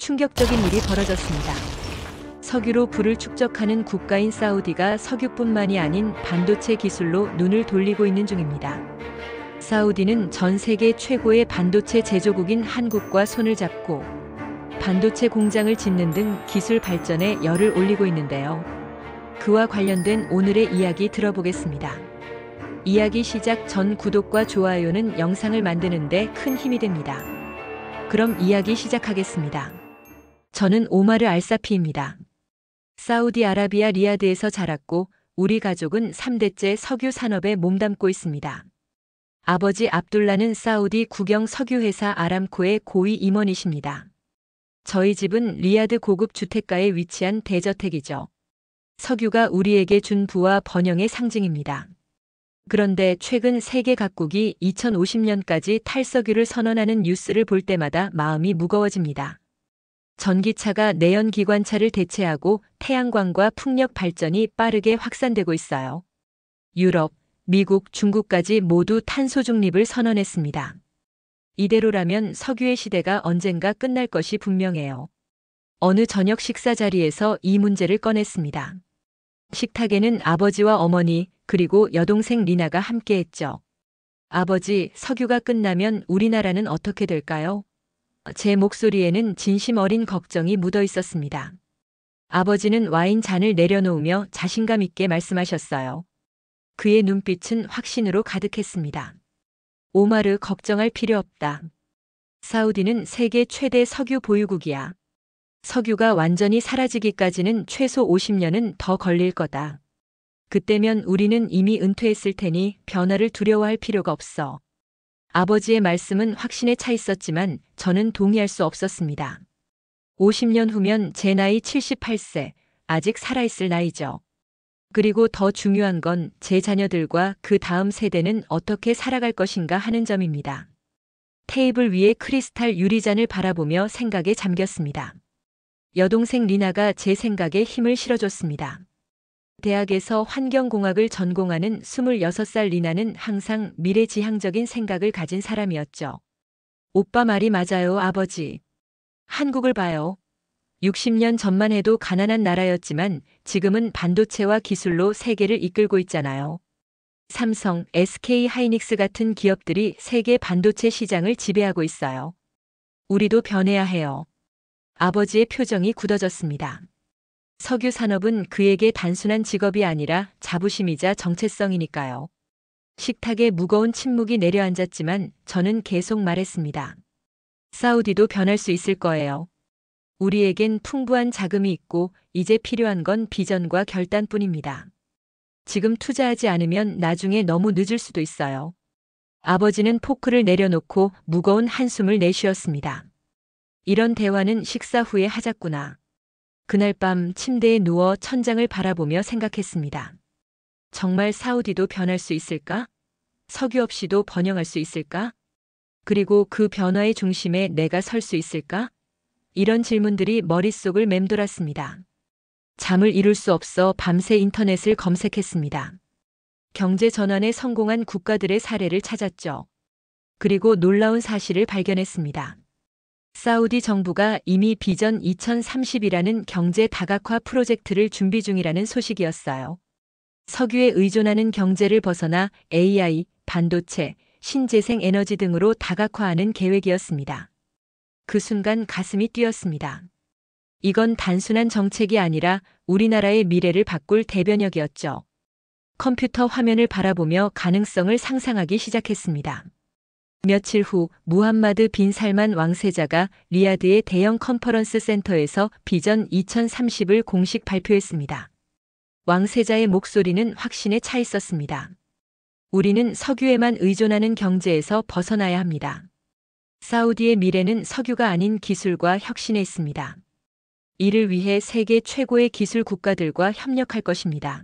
충격적인 일이 벌어졌습니다. 석유로 부를 축적하는 국가인 사우디가 석유뿐만이 아닌 반도체 기술로 눈을 돌리고 있는 중입니다. 사우디는 전 세계 최고의 반도체 제조국인 한국과 손을 잡고 반도체 공장을 짓는 등 기술 발전에 열을 올리고 있는데요. 그와 관련된 오늘의 이야기 들어보겠습니다. 이야기 시작 전 구독과 좋아요는 영상을 만드는데 큰 힘이 됩니다. 그럼 이야기 시작하겠습니다. 저는 오마르 알사피입니다. 사우디아라비아 리야드에서 자랐고 우리 가족은 3대째 석유 산업에 몸담고 있습니다. 아버지 압둘라는 사우디 국영 석유회사 아람코의 고위 임원이십니다. 저희 집은 리야드 고급 주택가에 위치한 대저택이죠. 석유가 우리에게 준 부와 번영의 상징입니다. 그런데 최근 세계 각국이 2050년까지 탈석유를 선언하는 뉴스를 볼 때마다 마음이 무거워집니다. 전기차가 내연기관차를 대체하고 태양광과 풍력 발전이 빠르게 확산되고 있어요. 유럽, 미국, 중국까지 모두 탄소 중립을 선언했습니다. 이대로라면 석유의 시대가 언젠가 끝날 것이 분명해요. 어느 저녁 식사 자리에서 이 문제를 꺼냈습니다. 식탁에는 아버지와 어머니 그리고 여동생 리나가 함께했죠. 아버지, 석유가 끝나면 우리나라는 어떻게 될까요? 제 목소리에는 진심 어린 걱정이 묻어 있었습니다. 아버지는 와인 잔을 내려놓으며 자신감 있게 말씀하셨어요. 그의 눈빛은 확신으로 가득했습니다. 오마르, 걱정할 필요 없다. 사우디는 세계 최대 석유 보유국이야. 석유가 완전히 사라지기까지는 최소 50년은 더 걸릴 거다. 그때면 우리는 이미 은퇴했을 테니 변화를 두려워할 필요가 없어. 아버지의 말씀은 확신에 차 있었지만 저는 동의할 수 없었습니다. 50년 후면 제 나이 78세, 아직 살아있을 나이죠. 그리고 더 중요한 건 제 자녀들과 그 다음 세대는 어떻게 살아갈 것인가 하는 점입니다. 테이블 위에 크리스탈 유리잔을 바라보며 생각에 잠겼습니다. 여동생 리나가 제 생각에 힘을 실어줬습니다. 대학에서 환경공학을 전공하는 26살 리나는 항상 미래지향적인 생각을 가진 사람이었죠. 오빠 말이 맞아요, 아버지. 한국을 봐요. 60년 전만 해도 가난한 나라였지만 지금은 반도체와 기술로 세계를 이끌고 있잖아요. 삼성, SK 하이닉스 같은 기업들이 세계 반도체 시장을 지배하고 있어요. 우리도 변해야 해요. 아버지의 표정이 굳어졌습니다. 석유 산업은 그에게 단순한 직업이 아니라 자부심이자 정체성이니까요. 식탁에 무거운 침묵이 내려앉았지만 저는 계속 말했습니다. 사우디도 변할 수 있을 거예요. 우리에겐 풍부한 자금이 있고 이제 필요한 건 비전과 결단뿐입니다. 지금 투자하지 않으면 나중에 너무 늦을 수도 있어요. 아버지는 포크를 내려놓고 무거운 한숨을 내쉬었습니다. 이런 대화는 식사 후에 하자꾸나. 그날 밤 침대에 누워 천장을 바라보며 생각했습니다. 정말 사우디도 변할 수 있을까? 석유 없이도 번영할 수 있을까? 그리고 그 변화의 중심에 내가 설 수 있을까? 이런 질문들이 머릿속을 맴돌았습니다. 잠을 이룰 수 없어 밤새 인터넷을 검색했습니다. 경제 전환에 성공한 국가들의 사례를 찾았죠. 그리고 놀라운 사실을 발견했습니다. 사우디 정부가 이미 비전 2030이라는 경제 다각화 프로젝트를 준비 중이라는 소식이었어요. 석유에 의존하는 경제를 벗어나 AI, 반도체, 신재생 에너지 등으로 다각화하는 계획이었습니다. 그 순간 가슴이 뛰었습니다. 이건 단순한 정책이 아니라 우리나라의 미래를 바꿀 대변혁이었죠. 컴퓨터 화면을 바라보며 가능성을 상상하기 시작했습니다. 며칠 후 무함마드 빈 살만 왕세자가 리야드의 대형 컨퍼런스 센터에서 비전 2030을 공식 발표했습니다. 왕세자의 목소리는 확신에 차 있었습니다. 우리는 석유에만 의존하는 경제에서 벗어나야 합니다. 사우디의 미래는 석유가 아닌 기술과 혁신에 있습니다. 이를 위해 세계 최고의 기술 국가들과 협력할 것입니다.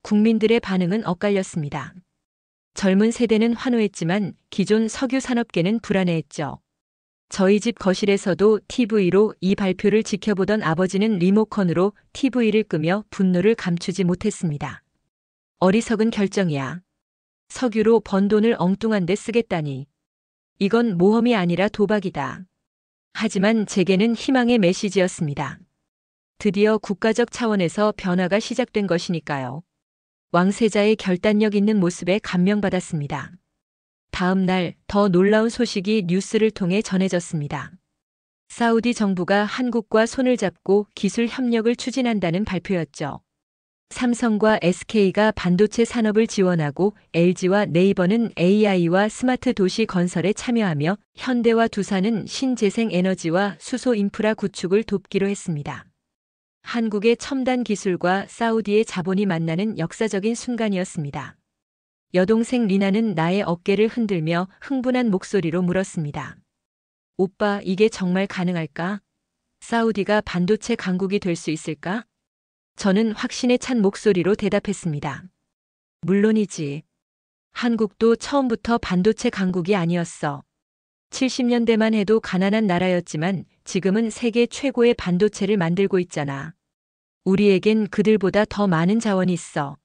국민들의 반응은 엇갈렸습니다. 젊은 세대는 환호했지만 기존 석유 산업계는 불안해했죠. 저희 집 거실에서도 TV로 이 발표를 지켜보던 아버지는 리모컨으로 TV를 끄며 분노를 감추지 못했습니다. 어리석은 결정이야. 석유로 번 돈을 엉뚱한 데 쓰겠다니. 이건 모험이 아니라 도박이다. 하지만 제게는 희망의 메시지였습니다. 드디어 국가적 차원에서 변화가 시작된 것이니까요. 왕세자의 결단력 있는 모습에 감명받았습니다. 다음 날 더 놀라운 소식이 뉴스를 통해 전해졌습니다. 사우디 정부가 한국과 손을 잡고 기술 협력을 추진한다는 발표였죠. 삼성과 SK가 반도체 산업을 지원하고 LG와 네이버는 AI와 스마트 도시 건설에 참여하며 현대와 두산은 신재생 에너지와 수소 인프라 구축을 돕기로 했습니다. 한국의 첨단 기술과 사우디의 자본이 만나는 역사적인 순간이었습니다. 여동생 리나는 나의 어깨를 흔들며 흥분한 목소리로 물었습니다. 오빠, 이게 정말 가능할까? 사우디가 반도체 강국이 될 수 있을까? 저는 확신에 찬 목소리로 대답했습니다. 물론이지. 한국도 처음부터 반도체 강국이 아니었어. 70년대만 해도 가난한 나라였지만 지금은 세계 최고의 반도체를 만들고 있잖아. 우리에겐 그들보다 더 많은 자원이 있어.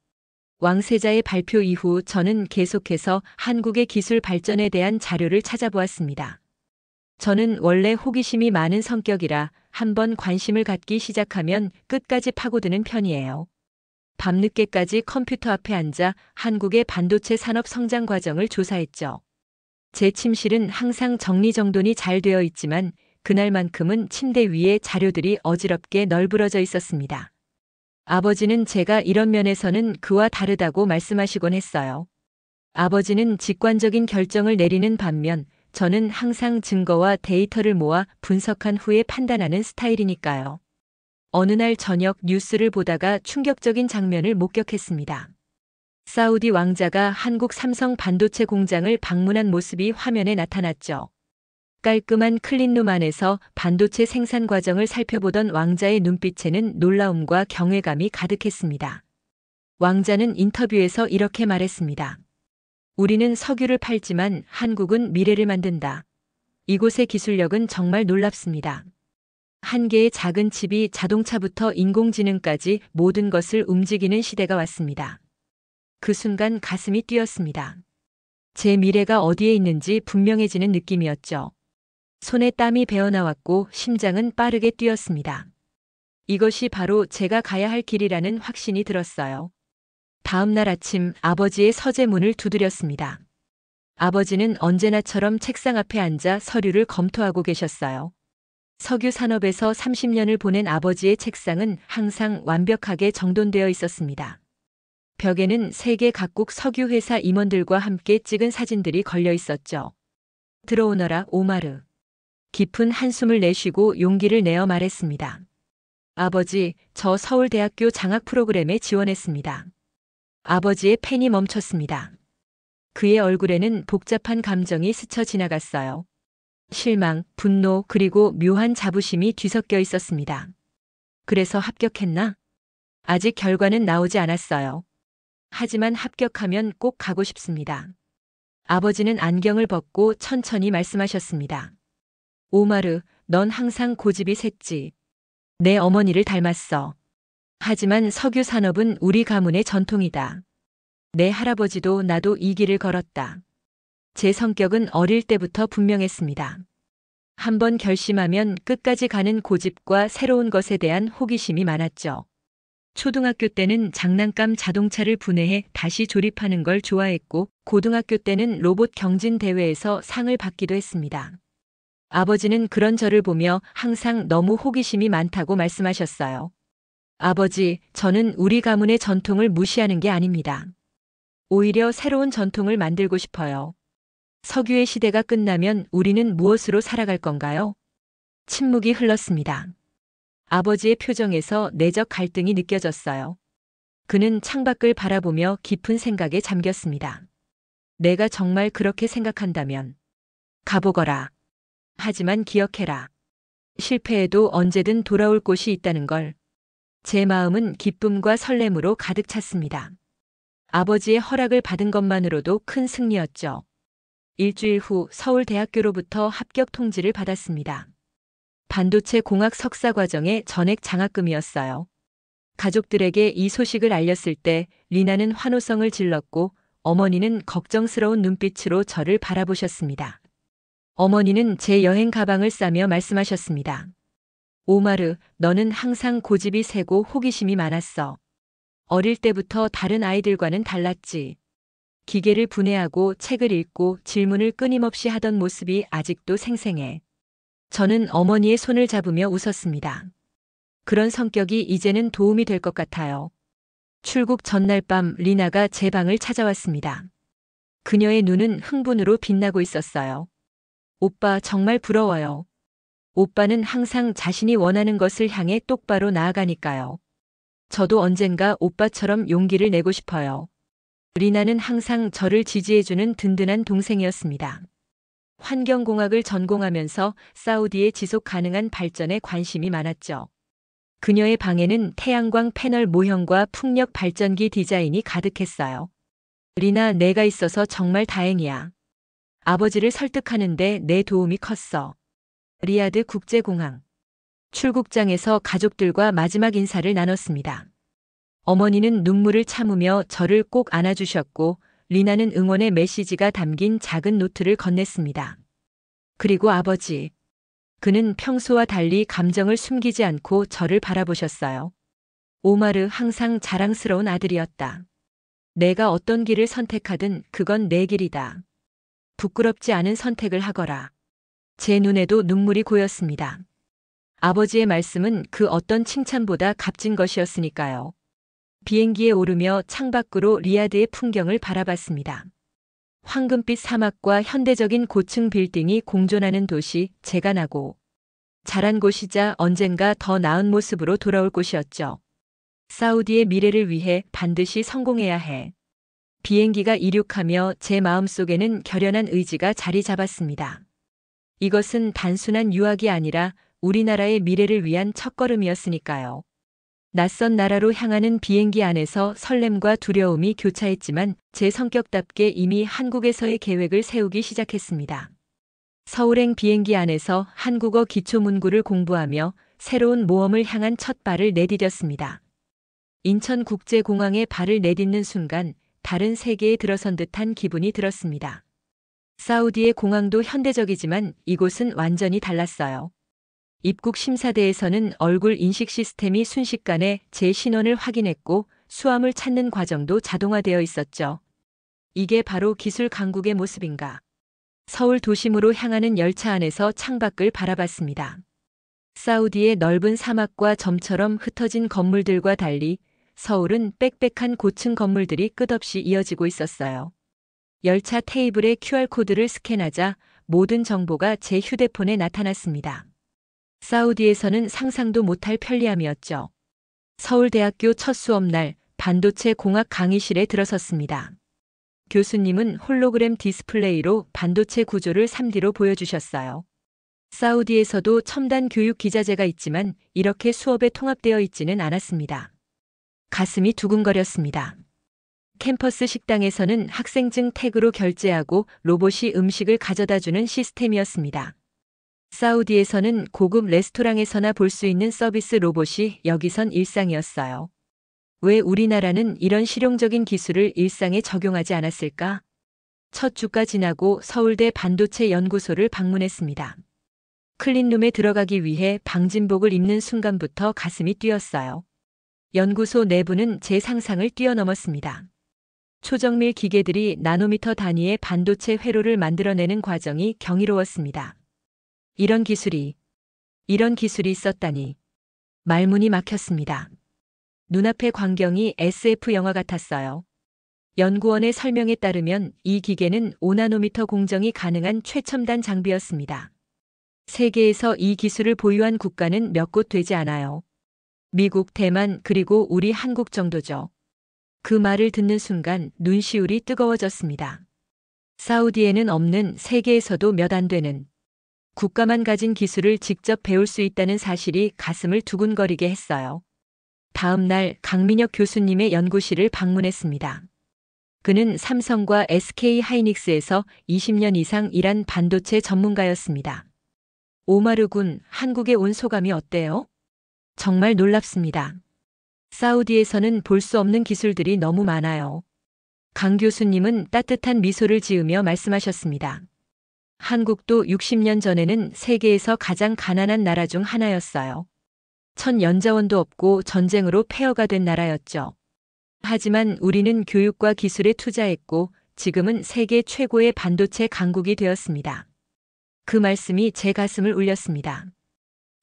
왕세자의 발표 이후 저는 계속해서 한국의 기술 발전에 대한 자료를 찾아보았습니다. 저는 원래 호기심이 많은 성격이라 한번 관심을 갖기 시작하면 끝까지 파고드는 편이에요. 밤늦게까지 컴퓨터 앞에 앉아 한국의 반도체 산업 성장 과정을 조사했죠. 제 침실은 항상 정리정돈이 잘 되어 있지만 그날만큼은 침대 위에 자료들이 어지럽게 널브러져 있었습니다. 아버지는 제가 이런 면에서는 그와 다르다고 말씀하시곤 했어요. 아버지는 직관적인 결정을 내리는 반면 저는 항상 증거와 데이터를 모아 분석한 후에 판단하는 스타일이니까요. 어느 날 저녁 뉴스를 보다가 충격적인 장면을 목격했습니다. 사우디 왕자가 한국 삼성 반도체 공장을 방문한 모습이 화면에 나타났죠. 깔끔한 클린룸 안에서 반도체 생산 과정을 살펴보던 왕자의 눈빛에는 놀라움과 경외감이 가득했습니다. 왕자는 인터뷰에서 이렇게 말했습니다. 우리는 석유를 팔지만 한국은 미래를 만든다. 이곳의 기술력은 정말 놀랍습니다. 한 개의 작은 칩이 자동차부터 인공지능까지 모든 것을 움직이는 시대가 왔습니다. 그 순간 가슴이 뛰었습니다. 제 미래가 어디에 있는지 분명해지는 느낌이었죠. 손에 땀이 배어나왔고 심장은 빠르게 뛰었습니다. 이것이 바로 제가 가야 할 길이라는 확신이 들었어요. 다음 날 아침 아버지의 서재문을 두드렸습니다. 아버지는 언제나처럼 책상 앞에 앉아 서류를 검토하고 계셨어요. 석유 산업에서 30년을 보낸 아버지의 책상은 항상 완벽하게 정돈되어 있었습니다. 벽에는 세계 각국 석유회사 임원들과 함께 찍은 사진들이 걸려 있었죠. 들어오너라, 오마르. 깊은 한숨을 내쉬고 용기를 내어 말했습니다. 아버지, 저 서울대학교 장학 프로그램에 지원했습니다. 아버지의 펜이 멈췄습니다. 그의 얼굴에는 복잡한 감정이 스쳐 지나갔어요. 실망, 분노, 그리고 묘한 자부심이 뒤섞여 있었습니다. 그래서 합격했나? 아직 결과는 나오지 않았어요. 하지만 합격하면 꼭 가고 싶습니다. 아버지는 안경을 벗고 천천히 말씀하셨습니다. 오마르, 넌 항상 고집이 샜지. 내 어머니를 닮았어. 하지만 석유 산업은 우리 가문의 전통이다. 내 할아버지도 나도 이 길을 걸었다. 제 성격은 어릴 때부터 분명했습니다. 한번 결심하면 끝까지 가는 고집과 새로운 것에 대한 호기심이 많았죠. 초등학교 때는 장난감 자동차를 분해해 다시 조립하는 걸 좋아했고, 고등학교 때는 로봇 경진 대회에서 상을 받기도 했습니다. 아버지는 그런 저를 보며 항상 너무 호기심이 많다고 말씀하셨어요. 아버지, 저는 우리 가문의 전통을 무시하는 게 아닙니다. 오히려 새로운 전통을 만들고 싶어요. 석유의 시대가 끝나면 우리는 무엇으로 살아갈 건가요? 침묵이 흘렀습니다. 아버지의 표정에서 내적 갈등이 느껴졌어요. 그는 창밖을 바라보며 깊은 생각에 잠겼습니다. 내가 정말 그렇게 생각한다면 가보거라. 하지만 기억해라. 실패해도 언제든 돌아올 곳이 있다는 걸. 제 마음은 기쁨과 설렘으로 가득 찼습니다. 아버지의 허락을 받은 것만으로도 큰 승리였죠. 일주일 후 서울대학교로부터 합격 통지를 받았습니다. 반도체 공학 석사 과정의 전액 장학금이었어요. 가족들에게 이 소식을 알렸을 때 리나는 환호성을 질렀고 어머니는 걱정스러운 눈빛으로 저를 바라보셨습니다. 어머니는 제 여행 가방을 싸며 말씀하셨습니다. 오마르, 너는 항상 고집이 세고 호기심이 많았어. 어릴 때부터 다른 아이들과는 달랐지. 기계를 분해하고 책을 읽고 질문을 끊임없이 하던 모습이 아직도 생생해. 저는 어머니의 손을 잡으며 웃었습니다. 그런 성격이 이제는 도움이 될 것 같아요. 출국 전날 밤 리나가 제 방을 찾아왔습니다. 그녀의 눈은 흥분으로 빛나고 있었어요. 오빠 정말 부러워요. 오빠는 항상 자신이 원하는 것을 향해 똑바로 나아가니까요. 저도 언젠가 오빠처럼 용기를 내고 싶어요. 리나는 항상 저를 지지해주는 든든한 동생이었습니다. 환경공학을 전공하면서 사우디의 지속 가능한 발전에 관심이 많았죠. 그녀의 방에는 태양광 패널 모형과 풍력 발전기 디자인이 가득했어요. 리나, 내가 있어서 정말 다행이야. 아버지를 설득하는데 내 도움이 컸어. 리야드 국제공항. 출국장에서 가족들과 마지막 인사를 나눴습니다. 어머니는 눈물을 참으며 저를 꼭 안아주셨고 리나는 응원의 메시지가 담긴 작은 노트를 건넸습니다. 그리고 아버지. 그는 평소와 달리 감정을 숨기지 않고 저를 바라보셨어요. 오마르, 항상 자랑스러운 아들이었다. 내가 어떤 길을 선택하든 그건 내 길이다. 부끄럽지 않은 선택을 하거라. 제 눈에도 눈물이 고였습니다. 아버지의 말씀은 그 어떤 칭찬보다 값진 것이었으니까요. 비행기에 오르며 창밖으로 리야드의 풍경을 바라봤습니다. 황금빛 사막과 현대적인 고층 빌딩이 공존하는 도시, 제가 나고 자란 곳이자 언젠가 더 나은 모습으로 돌아올 곳이었죠. 사우디의 미래를 위해 반드시 성공해야 해. 비행기가 이륙하며 제 마음속에는 결연한 의지가 자리 잡았습니다. 이것은 단순한 유학이 아니라 우리나라의 미래를 위한 첫걸음이었으니까요. 낯선 나라로 향하는 비행기 안에서 설렘과 두려움이 교차했지만 제 성격답게 이미 한국에서의 계획을 세우기 시작했습니다. 서울행 비행기 안에서 한국어 기초문구를 공부하며 새로운 모험을 향한 첫 발을 내디뎠습니다. 인천국제공항에 발을 내딛는 순간 다른 세계에 들어선 듯한 기분이 들었습니다. 사우디의 공항도 현대적이지만 이곳은 완전히 달랐어요. 입국 심사대에서는 얼굴 인식 시스템이 순식간에 제 신원을 확인했고 수함을 찾는 과정도 자동화되어 있었죠. 이게 바로 기술 강국의 모습인가. 서울 도심으로 향하는 열차 안에서 창밖을 바라봤습니다. 사우디의 넓은 사막과 점처럼 흩어진 건물들과 달리 서울은 빽빽한 고층 건물들이 끝없이 이어지고 있었어요. 열차 테이블에 QR코드를 스캔하자 모든 정보가 제 휴대폰에 나타났습니다. 사우디에서는 상상도 못할 편리함이었죠. 서울대학교 첫 수업날 반도체 공학 강의실에 들어섰습니다. 교수님은 홀로그램 디스플레이로 반도체 구조를 3D로 보여주셨어요. 사우디에서도 첨단 교육 기자재가 있지만 이렇게 수업에 통합되어 있지는 않았습니다. 가슴이 두근거렸습니다. 캠퍼스 식당에서는 학생증 태그로 결제하고 로봇이 음식을 가져다주는 시스템이었습니다. 사우디에서는 고급 레스토랑에서나 볼 수 있는 서비스 로봇이 여기선 일상이었어요. 왜 우리나라는 이런 실용적인 기술을 일상에 적용하지 않았을까? 첫 주가 지나고 서울대 반도체 연구소를 방문했습니다. 클린룸에 들어가기 위해 방진복을 입는 순간부터 가슴이 뛰었어요. 연구소 내부는 제 상상을 뛰어넘었습니다. 초정밀 기계들이 나노미터 단위의 반도체 회로를 만들어내는 과정이 경이로웠습니다. 이런 기술이 있었다니. 말문이 막혔습니다. 눈앞의 광경이 SF 영화 같았어요. 연구원의 설명에 따르면 이 기계는 5나노미터 공정이 가능한 최첨단 장비였습니다. 세계에서 이 기술을 보유한 국가는 몇 곳 되지 않아요. 미국, 대만, 그리고 우리 한국 정도죠. 그 말을 듣는 순간 눈시울이 뜨거워졌습니다. 사우디에는 없는, 세계에서도 몇 안 되는 국가만 가진 기술을 직접 배울 수 있다는 사실이 가슴을 두근거리게 했어요. 다음 날 강민혁 교수님의 연구실을 방문했습니다. 그는 삼성과 SK 하이닉스에서 20년 이상 일한 반도체 전문가였습니다. 오마르 군, 한국에 온 소감이 어때요? 정말 놀랍습니다. 사우디에서는 볼 수 없는 기술들이 너무 많아요. 강 교수님은 따뜻한 미소를 지으며 말씀하셨습니다. 한국도 60년 전에는 세계에서 가장 가난한 나라 중 하나였어요. 천연자원도 없고 전쟁으로 폐허가 된 나라였죠. 하지만 우리는 교육과 기술에 투자했고 지금은 세계 최고의 반도체 강국이 되었습니다. 그 말씀이 제 가슴을 울렸습니다.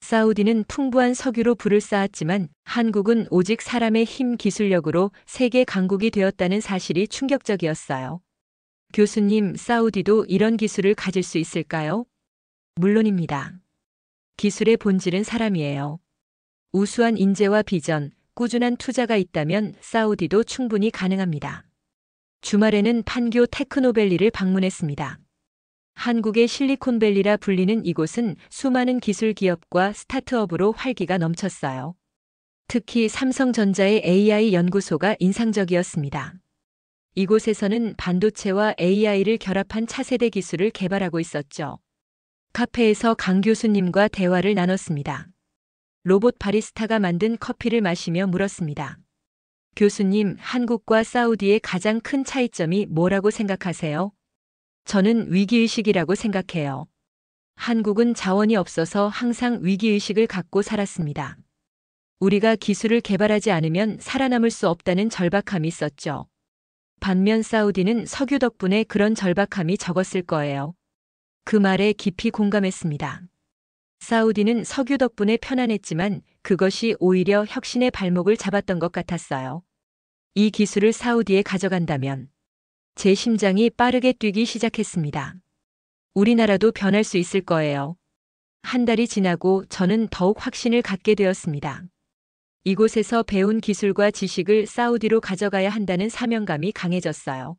사우디는 풍부한 석유로 부를 쌓았지만 한국은 오직 사람의 힘 기술력으로 세계 강국이 되었다는 사실이 충격적이었어요. 교수님, 사우디도 이런 기술을 가질 수 있을까요? 물론입니다. 기술의 본질은 사람이에요. 우수한 인재와 비전, 꾸준한 투자가 있다면 사우디도 충분히 가능합니다. 주말에는 판교 테크노밸리를 방문했습니다. 한국의 실리콘밸리라 불리는 이곳은 수많은 기술 기업과 스타트업으로 활기가 넘쳤어요. 특히 삼성전자의 AI 연구소가 인상적이었습니다. 이곳에서는 반도체와 AI를 결합한 차세대 기술을 개발하고 있었죠. 카페에서 강 교수님과 대화를 나눴습니다. 로봇 바리스타가 만든 커피를 마시며 물었습니다. 교수님, 한국과 사우디의 가장 큰 차이점이 뭐라고 생각하세요? 저는 위기의식이라고 생각해요. 한국은 자원이 없어서 항상 위기의식을 갖고 살았습니다. 우리가 기술을 개발하지 않으면 살아남을 수 없다는 절박함이 있었죠. 반면 사우디는 석유 덕분에 그런 절박함이 적었을 거예요. 그 말에 깊이 공감했습니다. 사우디는 석유 덕분에 편안했지만 그것이 오히려 혁신의 발목을 잡았던 것 같았어요. 이 기술을 사우디에 가져간다면 제 심장이 빠르게 뛰기 시작했습니다. 우리나라도 변할 수 있을 거예요. 한 달이 지나고 저는 더욱 확신을 갖게 되었습니다. 이곳에서 배운 기술과 지식을 사우디로 가져가야 한다는 사명감이 강해졌어요.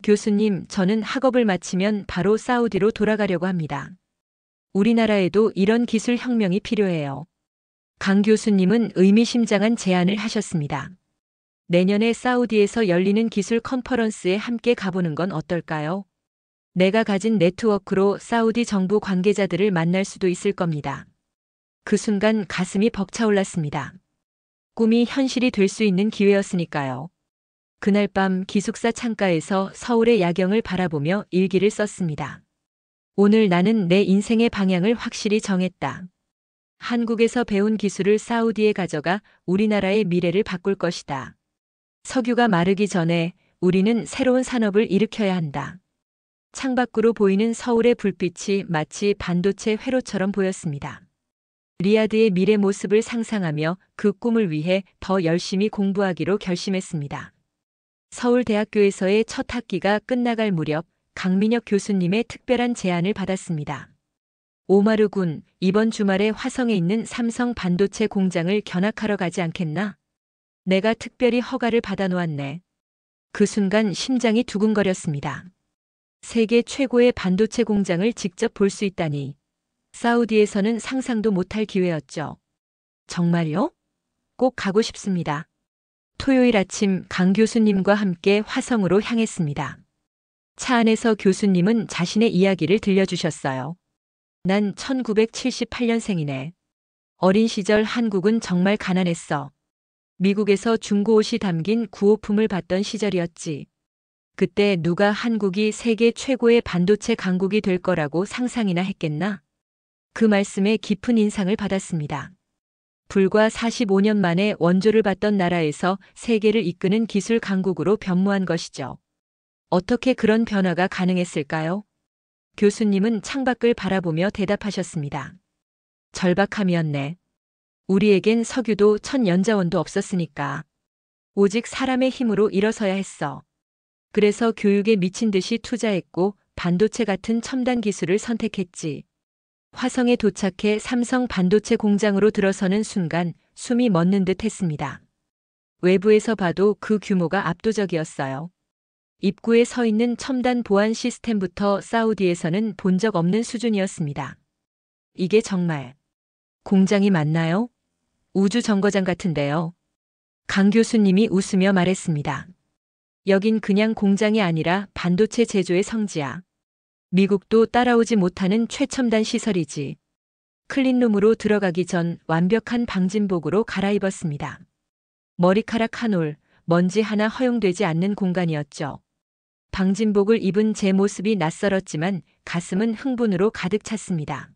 교수님, 저는 학업을 마치면 바로 사우디로 돌아가려고 합니다. 우리나라에도 이런 기술 혁명이 필요해요. 강 교수님은 의미심장한 제안을 하셨습니다. 내년에 사우디에서 열리는 기술 컨퍼런스에 함께 가보는 건 어떨까요? 내가 가진 네트워크로 사우디 정부 관계자들을 만날 수도 있을 겁니다. 그 순간 가슴이 벅차올랐습니다. 꿈이 현실이 될 수 있는 기회였으니까요. 그날 밤 기숙사 창가에서 서울의 야경을 바라보며 일기를 썼습니다. 오늘 나는 내 인생의 방향을 확실히 정했다. 한국에서 배운 기술을 사우디에 가져가 우리나라의 미래를 바꿀 것이다. 석유가 마르기 전에 우리는 새로운 산업을 일으켜야 한다. 창밖으로 보이는 서울의 불빛이 마치 반도체 회로처럼 보였습니다. 리야드의 미래 모습을 상상하며 그 꿈을 위해 더 열심히 공부하기로 결심했습니다. 서울대학교에서의 첫 학기가 끝나갈 무렵 강민혁 교수님의 특별한 제안을 받았습니다. 오마르 군, 이번 주말에 화성에 있는 삼성 반도체 공장을 견학하러 가지 않겠나? 내가 특별히 허가를 받아놓았네. 그 순간 심장이 두근거렸습니다. 세계 최고의 반도체 공장을 직접 볼 수 있다니. 사우디에서는 상상도 못할 기회였죠. 정말요? 꼭 가고 싶습니다. 토요일 아침 강 교수님과 함께 화성으로 향했습니다. 차 안에서 교수님은 자신의 이야기를 들려주셨어요. 난 1978년생이네. 어린 시절 한국은 정말 가난했어. 미국에서 중고옷이 담긴 구호품을 받던 시절이었지. 그때 누가 한국이 세계 최고의 반도체 강국이 될 거라고 상상이나 했겠나? 그 말씀에 깊은 인상을 받았습니다. 불과 45년 만에 원조를 받던 나라에서 세계를 이끄는 기술 강국으로 변모한 것이죠. 어떻게 그런 변화가 가능했을까요? 교수님은 창밖을 바라보며 대답하셨습니다. 절박함이었네. 우리에겐 석유도 천연자원도 없었으니까. 오직 사람의 힘으로 일어서야 했어. 그래서 교육에 미친 듯이 투자했고 반도체 같은 첨단 기술을 선택했지. 화성에 도착해 삼성 반도체 공장으로 들어서는 순간 숨이 멎는 듯 했습니다. 외부에서 봐도 그 규모가 압도적이었어요. 입구에 서 있는 첨단 보안 시스템부터 사우디에서는 본 적 없는 수준이었습니다. 이게 정말 공장이 맞나요? 우주 정거장 같은데요. 강 교수님이 웃으며 말했습니다. 여긴 그냥 공장이 아니라 반도체 제조의 성지야. 미국도 따라오지 못하는 최첨단 시설이지. 클린룸으로 들어가기 전 완벽한 방진복으로 갈아입었습니다. 머리카락 한 올, 먼지 하나 허용되지 않는 공간이었죠. 방진복을 입은 제 모습이 낯설었지만 가슴은 흥분으로 가득 찼습니다.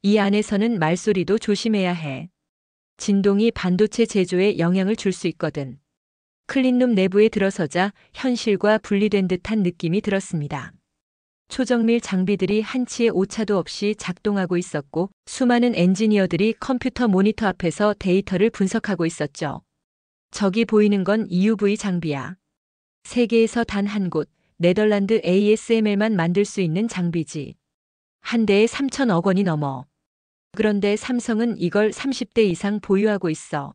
이 안에서는 말소리도 조심해야 해. 진동이 반도체 제조에 영향을 줄 수 있거든. 클린룸 내부에 들어서자 현실과 분리된 듯한 느낌이 들었습니다. 초정밀 장비들이 한치의 오차도 없이 작동하고 있었고 수많은 엔지니어들이 컴퓨터 모니터 앞에서 데이터를 분석하고 있었죠. 저기 보이는 건 EUV 장비야. 세계에서 단 한 곳, 네덜란드 ASML만 만들 수 있는 장비지. 한 대에 3천억 원이 넘어. 그런데 삼성은 이걸 30대 이상 보유하고 있어.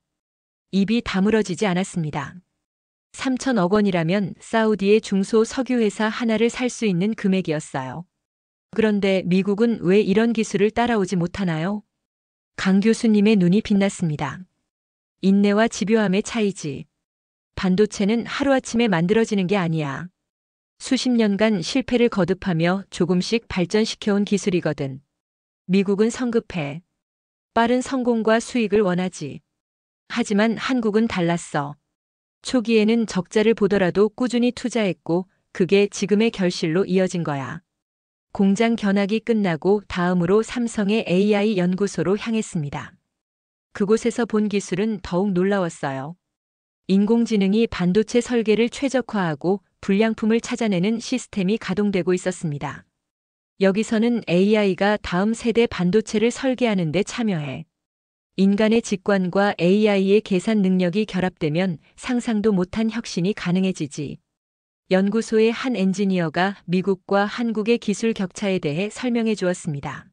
입이 다물어지지 않았습니다. 3천억 원이라면 사우디의 중소 석유회사 하나를 살 수 있는 금액이었어요. 그런데 미국은 왜 이런 기술을 따라오지 못하나요? 강 교수님의 눈이 빛났습니다. 인내와 집요함의 차이지. 반도체는 하루아침에 만들어지는 게 아니야. 수십 년간 실패를 거듭하며 조금씩 발전시켜온 기술이거든. 미국은 성급해. 빠른 성공과 수익을 원하지. 하지만 한국은 달랐어. 초기에는 적자를 보더라도 꾸준히 투자했고 그게 지금의 결실로 이어진 거야. 공장 견학이 끝나고 다음으로 삼성의 AI 연구소로 향했습니다. 그곳에서 본 기술은 더욱 놀라웠어요. 인공지능이 반도체 설계를 최적화하고 불량품을 찾아내는 시스템이 가동되고 있었습니다. 여기서는 AI가 다음 세대 반도체를 설계하는 데 참여해. 인간의 직관과 AI의 계산 능력이 결합되면 상상도 못한 혁신이 가능해지지. 연구소의 한 엔지니어가 미국과 한국의 기술 격차에 대해 설명해 주었습니다.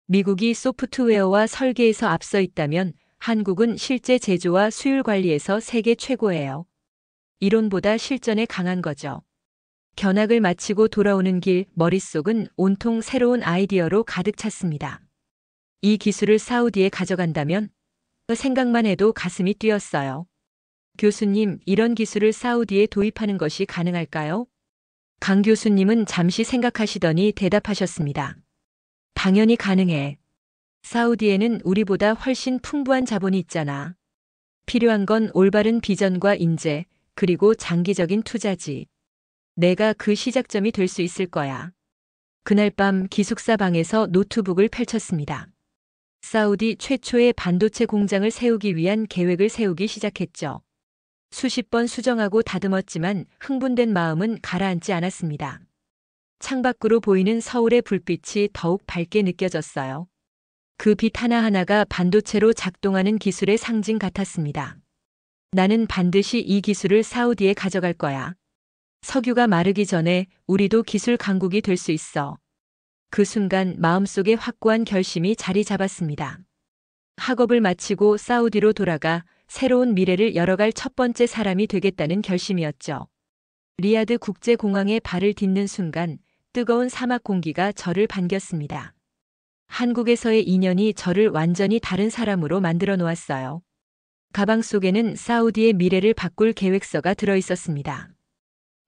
미국이 소프트웨어와 설계에서 앞서 있다면 한국은 실제 제조와 수율 관리에서 세계 최고예요. 이론보다 실전에 강한 거죠. 견학을 마치고 돌아오는 길 머릿속은 온통 새로운 아이디어로 가득 찼습니다. 이 기술을 사우디에 가져간다면? 생각만 해도 가슴이 뛰었어요. 교수님, 이런 기술을 사우디에 도입하는 것이 가능할까요? 강 교수님은 잠시 생각하시더니 대답하셨습니다. 당연히 가능해. 사우디에는 우리보다 훨씬 풍부한 자본이 있잖아. 필요한 건 올바른 비전과 인재, 그리고 장기적인 투자지. 내가 그 시작점이 될 수 있을 거야. 그날 밤 기숙사 방에서 노트북을 펼쳤습니다. 사우디 최초의 반도체 공장을 세우기 위한 계획을 세우기 시작했죠. 수십 번 수정하고 다듬었지만 흥분된 마음은 가라앉지 않았습니다. 창밖으로 보이는 서울의 불빛이 더욱 밝게 느껴졌어요. 그 빛 하나하나가 반도체로 작동하는 기술의 상징 같았습니다. 나는 반드시 이 기술을 사우디에 가져갈 거야. 석유가 마르기 전에 우리도 기술 강국이 될 수 있어. 그 순간 마음속에 확고한 결심이 자리 잡았습니다. 학업을 마치고 사우디로 돌아가 새로운 미래를 열어갈 첫 번째 사람이 되겠다는 결심이었죠. 리야드 국제공항에 발을 딛는 순간 뜨거운 사막 공기가 저를 반겼습니다. 한국에서의 인연이 저를 완전히 다른 사람으로 만들어 놓았어요. 가방 속에는 사우디의 미래를 바꿀 계획서가 들어 있었습니다.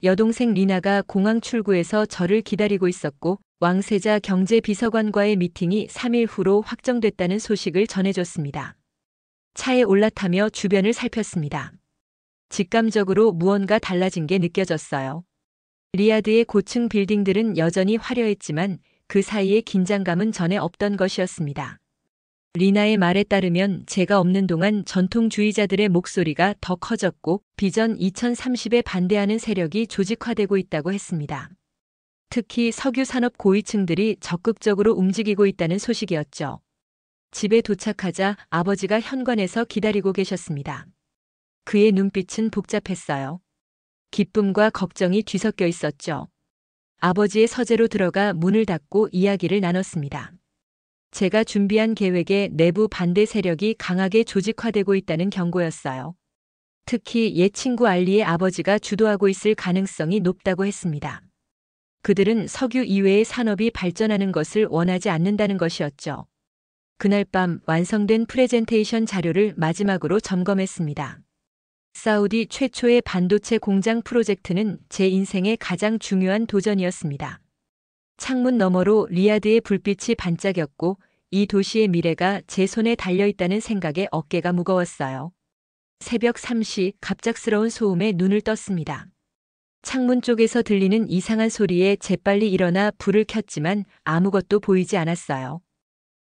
여동생 리나가 공항 출구에서 저를 기다리고 있었고 왕세자 경제비서관과의 미팅이 3일 후로 확정됐다는 소식을 전해줬습니다. 차에 올라타며 주변을 살폈습니다. 직감적으로 무언가 달라진 게 느껴졌어요. 리야드의 고층 빌딩들은 여전히 화려했지만 그 사이의 긴장감은 전에 없던 것이었습니다. 리나의 말에 따르면 제가 없는 동안 전통주의자들의 목소리가 더 커졌고 비전 2030에 반대하는 세력이 조직화되고 있다고 했습니다. 특히 석유산업 고위층들이 적극적으로 움직이고 있다는 소식이었죠. 집에 도착하자 아버지가 현관에서 기다리고 계셨습니다. 그의 눈빛은 복잡했어요. 기쁨과 걱정이 뒤섞여 있었죠. 아버지의 서재로 들어가 문을 닫고 이야기를 나눴습니다. 제가 준비한 계획에 내부 반대 세력이 강하게 조직화되고 있다는 경고였어요. 특히 옛 친구 알리의 아버지가 주도하고 있을 가능성이 높다고 했습니다. 그들은 석유 이외의 산업이 발전하는 것을 원하지 않는다는 것이었죠. 그날 밤 완성된 프레젠테이션 자료를 마지막으로 점검했습니다. 사우디 최초의 반도체 공장 프로젝트는 제 인생의 가장 중요한 도전이었습니다. 창문 너머로 리야드의 불빛이 반짝였고 이 도시의 미래가 제 손에 달려있다는 생각에 어깨가 무거웠어요. 새벽 3시 갑작스러운 소음에 눈을 떴습니다. 창문 쪽에서 들리는 이상한 소리에 재빨리 일어나 불을 켰지만 아무것도 보이지 않았어요.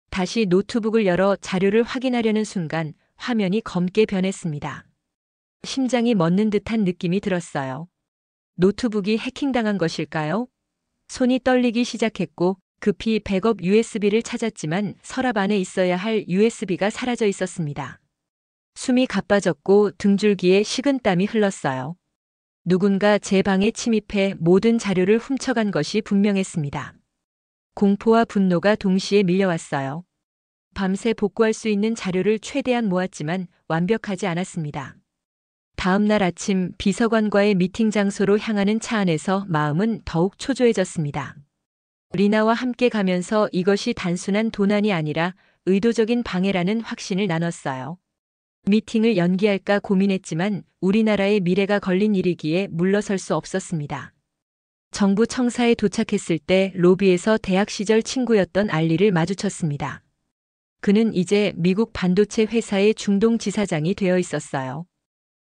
다시 노트북을 열어 자료를 확인하려는 순간 화면이 검게 변했습니다. 심장이 멎는 듯한 느낌이 들었어요. 노트북이 해킹당한 것일까요? 손이 떨리기 시작했고 급히 백업 USB를 찾았지만 서랍 안에 있어야 할 USB가 사라져 있었습니다. 숨이 가빠졌고 등줄기에 식은땀이 흘렀어요. 누군가 제 방에 침입해 모든 자료를 훔쳐간 것이 분명했습니다. 공포와 분노가 동시에 밀려왔어요. 밤새 복구할 수 있는 자료를 최대한 모았지만 완벽하지 않았습니다. 다음 날 아침 비서관과의 미팅 장소로 향하는 차 안에서 마음은 더욱 초조해졌습니다. 리나와 함께 가면서 이것이 단순한 도난이 아니라 의도적인 방해라는 확신을 나눴어요. 미팅을 연기할까 고민했지만 우리나라의 미래가 걸린 일이기에 물러설 수 없었습니다. 정부 청사에 도착했을 때 로비에서 대학 시절 친구였던 알리를 마주쳤습니다. 그는 이제 미국 반도체 회사의 중동 지사장이 되어 있었어요.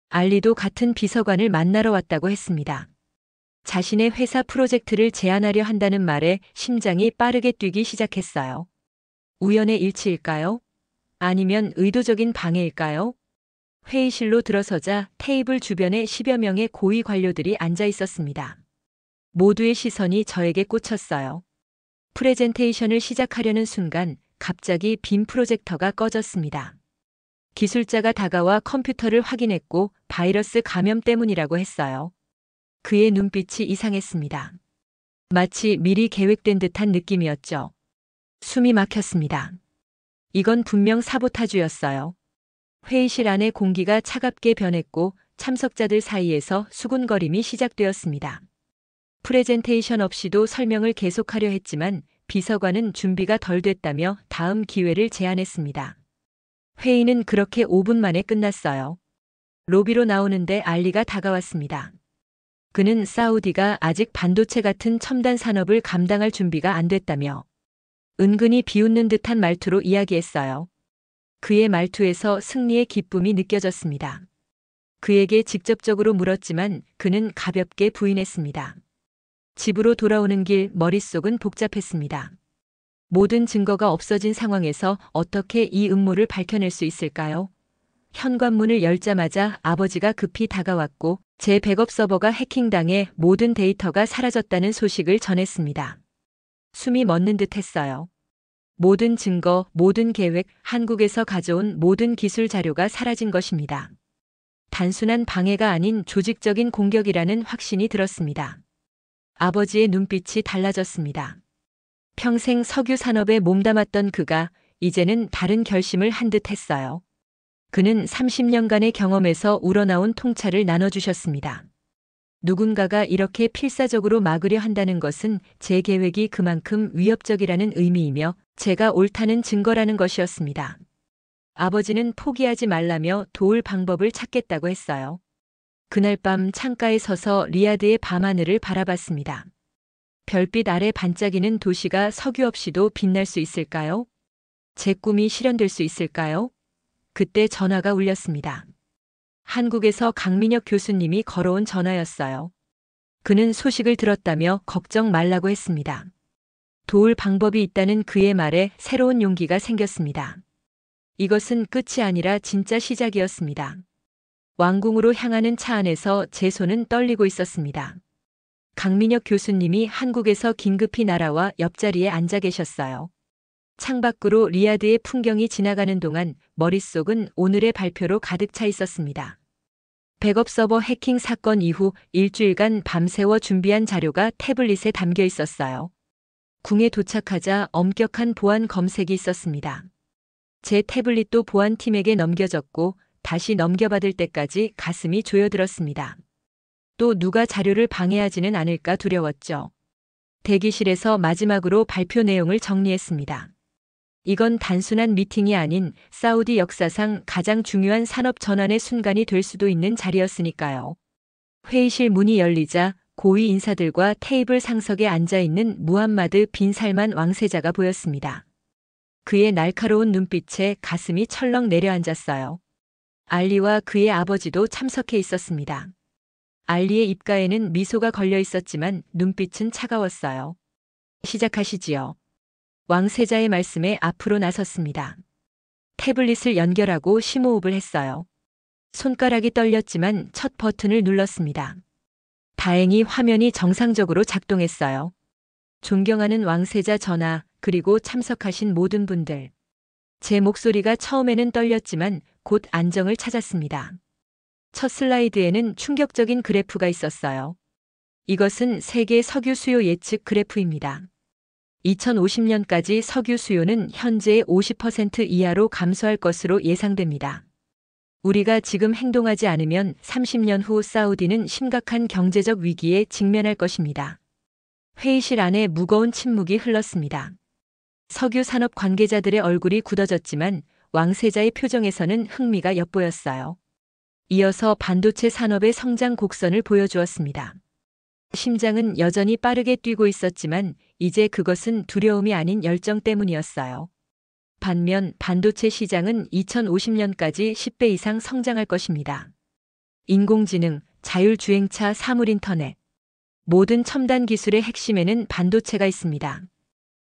알리도 같은 비서관을 만나러 왔다고 했습니다. 자신의 회사 프로젝트를 제안하려 한다는 말에 심장이 빠르게 뛰기 시작했어요. 우연의 일치일까요? 아니면 의도적인 방해일까요? 회의실로 들어서자 테이블 주변에 10여 명의 고위 관료들이 앉아 있었습니다. 모두의 시선이 저에게 꽂혔어요. 프레젠테이션을 시작하려는 순간 갑자기 빔 프로젝터가 꺼졌습니다. 기술자가 다가와 컴퓨터를 확인했고 바이러스 감염 때문이라고 했어요. 그의 눈빛이 이상했습니다. 마치 미리 계획된 듯한 느낌이었죠. 숨이 막혔습니다. 이건 분명 사보타주였어요. 회의실 안의 공기가 차갑게 변했고 참석자들 사이에서 수군거림이 시작되었습니다. 프레젠테이션 없이도 설명을 계속하려 했지만 비서관은 준비가 덜 됐다며 다음 기회를 제안했습니다. 회의는 그렇게 5분 만에 끝났어요. 로비로 나오는데 알리가 다가왔습니다. 그는 사우디가 아직 반도체 같은 첨단 산업을 감당할 준비가 안 됐다며 은근히 비웃는 듯한 말투로 이야기했어요. 그의 말투에서 승리의 기쁨이 느껴졌습니다. 그에게 직접적으로 물었지만 그는 가볍게 부인했습니다. 집으로 돌아오는 길 머릿속은 복잡했습니다. 모든 증거가 없어진 상황에서 어떻게 이 음모를 밝혀낼 수 있을까요? 현관문을 열자마자 아버지가 급히 다가왔고 제 백업 서버가 해킹당해 모든 데이터가 사라졌다는 소식을 전했습니다. 숨이 멎는 듯 했어요. 모든 증거, 모든 계획, 한국에서 가져온 모든 기술 자료가 사라진 것입니다. 단순한 방해가 아닌 조직적인 공격이라는 확신이 들었습니다. 아버지의 눈빛이 달라졌습니다. 평생 석유 산업에 몸담았던 그가 이제는 다른 결심을 한 듯 했어요. 그는 30년간의 경험에서 우러나온 통찰을 나눠주셨습니다. 누군가가 이렇게 필사적으로 막으려 한다는 것은 제 계획이 그만큼 위협적이라는 의미이며 제가 옳다는 증거라는 것이었습니다. 아버지는 포기하지 말라며 도울 방법을 찾겠다고 했어요. 그날 밤 창가에 서서 리야드의 밤하늘을 바라봤습니다. 별빛 아래 반짝이는 도시가 석유 없이도 빛날 수 있을까요? 제 꿈이 실현될 수 있을까요? 그때 전화가 울렸습니다. 한국에서 강민혁 교수님이 걸어온 전화였어요. 그는 소식을 들었다며 걱정 말라고 했습니다. 도울 방법이 있다는 그의 말에 새로운 용기가 생겼습니다. 이것은 끝이 아니라 진짜 시작이었습니다. 왕궁으로 향하는 차 안에서 제 손은 떨리고 있었습니다. 강민혁 교수님이 한국에서 긴급히 날아와 옆자리에 앉아 계셨어요. 창밖으로 리야드의 풍경이 지나가는 동안 머릿속은 오늘의 발표로 가득 차 있었습니다. 백업 서버 해킹 사건 이후 일주일간 밤새워 준비한 자료가 태블릿에 담겨 있었어요. 궁에 도착하자 엄격한 보안 검색이 있었습니다. 제 태블릿도 보안팀에게 넘겨졌고 다시 넘겨받을 때까지 가슴이 조여들었습니다. 또 누가 자료를 방해하지는 않을까 두려웠죠. 대기실에서 마지막으로 발표 내용을 정리했습니다. 이건 단순한 미팅이 아닌 사우디 역사상 가장 중요한 산업 전환의 순간이 될 수도 있는 자리였으니까요. 회의실 문이 열리자 고위 인사들과 테이블 상석에 앉아있는 무함마드 빈 살만 왕세자가 보였습니다. 그의 날카로운 눈빛에 가슴이 철렁 내려앉았어요. 알리와 그의 아버지도 참석해 있었습니다. 알리의 입가에는 미소가 걸려 있었지만 눈빛은 차가웠어요. 시작하시지요. 왕세자의 말씀에 앞으로 나섰습니다. 태블릿을 연결하고 심호흡을 했어요. 손가락이 떨렸지만 첫 버튼을 눌렀습니다. 다행히 화면이 정상적으로 작동했어요. 존경하는 왕세자 전하, 그리고 참석하신 모든 분들. 제 목소리가 처음에는 떨렸지만 곧 안정을 찾았습니다. 첫 슬라이드에는 충격적인 그래프가 있었어요. 이것은 세계 석유 수요 예측 그래프입니다. 2050년까지 석유 수요는 현재의 50% 이하로 감소할 것으로 예상됩니다. 우리가 지금 행동하지 않으면 30년 후 사우디는 심각한 경제적 위기에 직면할 것입니다. 회의실 안에 무거운 침묵이 흘렀습니다. 석유 산업 관계자들의 얼굴이 굳어졌지만 왕세자의 표정에서는 흥미가 엿보였어요. 이어서 반도체 산업의 성장 곡선을 보여주었습니다. 심장은 여전히 빠르게 뛰고 있었지만 이제 그것은 두려움이 아닌 열정 때문이었어요. 반면 반도체 시장은 2050년까지 10배 이상 성장할 것입니다. 인공지능, 자율주행차, 사물인터넷. 모든 첨단 기술의 핵심에는 반도체가 있습니다.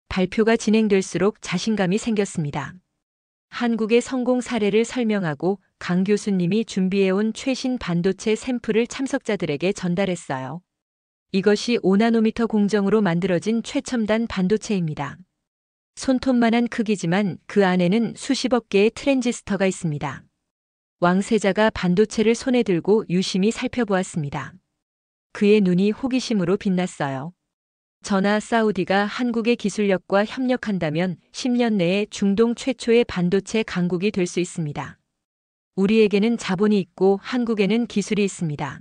발표가 진행될수록 자신감이 생겼습니다. 한국의 성공 사례를 설명하고 강 교수님이 준비해온 최신 반도체 샘플을 참석자들에게 전달했어요. 이것이 5나노미터 공정으로 만들어진 최첨단 반도체입니다. 손톱만한 크기지만 그 안에는 수십억 개의 트랜지스터가 있습니다. 왕세자가 반도체를 손에 들고 유심히 살펴보았습니다. 그의 눈이 호기심으로 빛났어요. 전하, 사우디가 한국의 기술력과 협력한다면 10년 내에 중동 최초의 반도체 강국이 될 수 있습니다. 우리에게는 자본이 있고 한국에는 기술이 있습니다.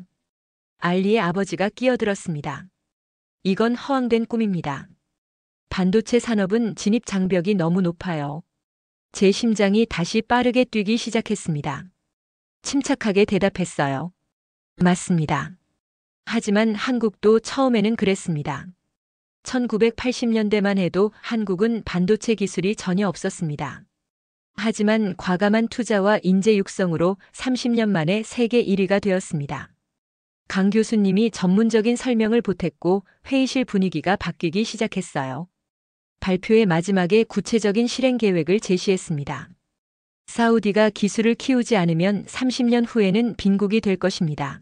알리의 아버지가 끼어들었습니다. 이건 허황된 꿈입니다. 반도체 산업은 진입 장벽이 너무 높아요. 제 심장이 다시 빠르게 뛰기 시작했습니다. 침착하게 대답했어요. 맞습니다. 하지만 한국도 처음에는 그랬습니다. 1980년대만 해도 한국은 반도체 기술이 전혀 없었습니다. 하지만 과감한 투자와 인재 육성으로 30년 만에 세계 1위가 되었습니다. 강 교수님이 전문적인 설명을 보탰고 회의실 분위기가 바뀌기 시작했어요. 발표의 마지막에 구체적인 실행 계획을 제시했습니다. 사우디가 기술을 키우지 않으면 30년 후에는 빈국이 될 것입니다.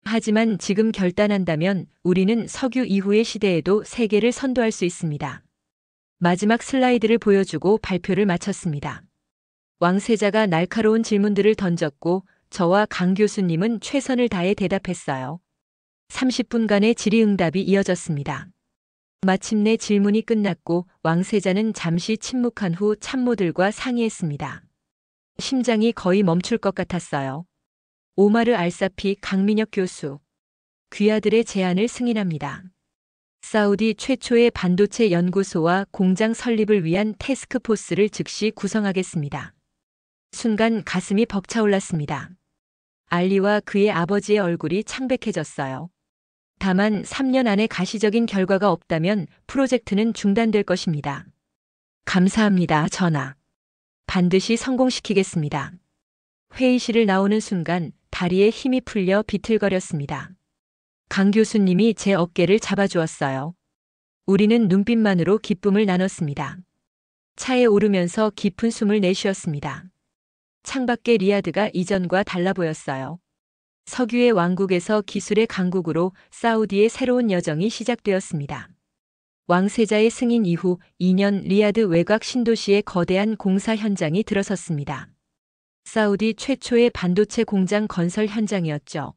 하지만 지금 결단한다면 우리는 석유 이후의 시대에도 세계를 선도할 수 있습니다. 마지막 슬라이드를 보여주고 발표를 마쳤습니다. 왕세자가 날카로운 질문들을 던졌고 저와 강 교수님은 최선을 다해 대답했어요. 30분간의 질의응답이 이어졌습니다. 마침내 질문이 끝났고 왕세자는 잠시 침묵한 후 참모들과 상의했습니다. 심장이 거의 멈출 것 같았어요. 오마르 알사피 강민혁 교수. 귀하들의 제안을 승인합니다. 사우디 최초의 반도체 연구소와 공장 설립을 위한 태스크포스를 즉시 구성하겠습니다. 순간 가슴이 벅차올랐습니다. 알리와 그의 아버지의 얼굴이 창백해졌어요. 다만 3년 안에 가시적인 결과가 없다면 프로젝트는 중단될 것입니다. 감사합니다, 전하. 반드시 성공시키겠습니다. 회의실을 나오는 순간 다리에 힘이 풀려 비틀거렸습니다. 강 교수님이 제 어깨를 잡아주었어요. 우리는 눈빛만으로 기쁨을 나눴습니다. 차에 오르면서 깊은 숨을 내쉬었습니다. 창밖의 리야드가 이전과 달라 보였어요. 석유의 왕국에서 기술의 강국으로 사우디의 새로운 여정이 시작되었습니다. 왕세자의 승인 이후 2년 리야드 외곽 신도시의 거대한 공사 현장이 들어섰습니다. 사우디 최초의 반도체 공장 건설 현장이었죠.